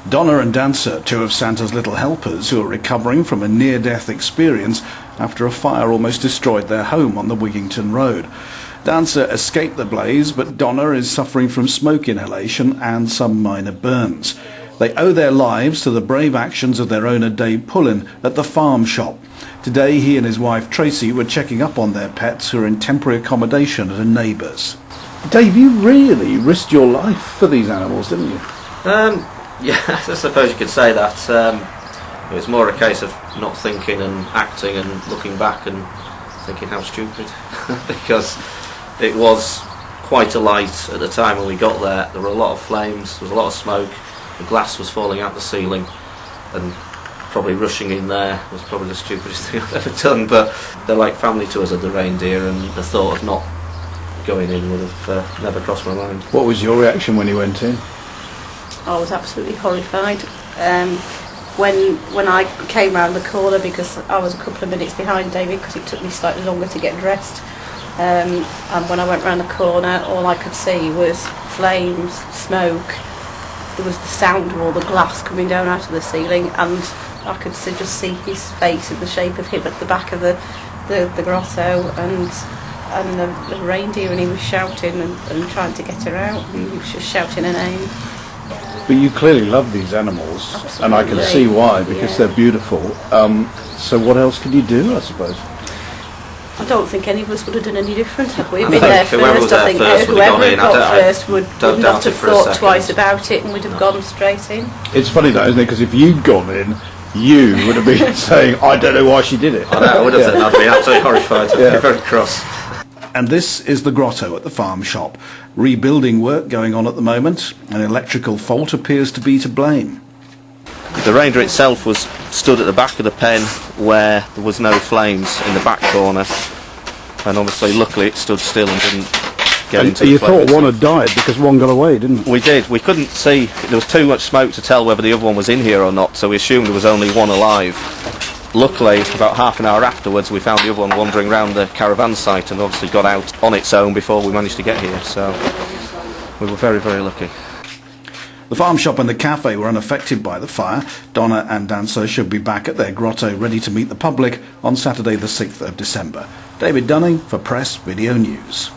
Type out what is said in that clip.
Donna and Dancer, two of Santa's little helpers who are recovering from a near-death experience after a fire almost destroyed their home on the Wigington Road. Dancer escaped the blaze, but Donna is suffering from smoke inhalation and some minor burns. They owe their lives to the brave actions of their owner Dave Pullin at the farm shop. Today he and his wife Tracy were checking up on their pets who are in temporary accommodation at a neighbour's. Dave, you really risked your life for these animals, didn't you? Yeah, I suppose you could say that. It was more a case of not thinking and acting and looking back and thinking how stupid, because it was quite a light at the time when we got there. There were a lot of flames, there was a lot of smoke, the glass was falling out the ceiling, and probably rushing in there was probably the stupidest thing I've ever done. But they're like family to us at the Reindeer, and the thought of not going in would have never crossed my mind. What was your reaction when you went in? I was absolutely horrified. When I came round the corner, because I was a couple of minutes behind David because it took me slightly longer to get dressed, and when I went round the corner all I could see was flames, smoke. There was the sound of all the glass coming down out of the ceiling, and I could just see his face in the shape of him at the back of the grotto, and the reindeer, and he was shouting and trying to get her out. He was just shouting her name. But you clearly love these animals. Absolutely. And I can see why, because they're beautiful. So what else could you do, I suppose? I don't think any of us would have done any different had we been there first. I think whoever got first would not have thought twice about it and would have gone straight in. It's funny that, isn't it? Because if you'd gone in, you would have been saying, I don't know why she did it. I know, I would have said, I'd be absolutely horrified. I'd be very cross. And this is the grotto at the farm shop. Rebuilding work going on at the moment. An electrical fault appears to be to blame. The Reindeer itself was stood at the back of the pen where there was no flames in the back corner, and obviously luckily it stood still and didn't get into the flames. You thought one had died because one got away, didn't you? We did. We couldn't see. There was too much smoke to tell whether the other one was in here or not, so we assumed there was only one alive. Luckily, about half an hour afterwards, we found the other one wandering around the caravan site and obviously got out on its own before we managed to get here, so we were very, very lucky. The farm shop and the cafe were unaffected by the fire. Donna and Dancer should be back at their grotto ready to meet the public on Saturday the 6th of December. David Dunning for Press Video News.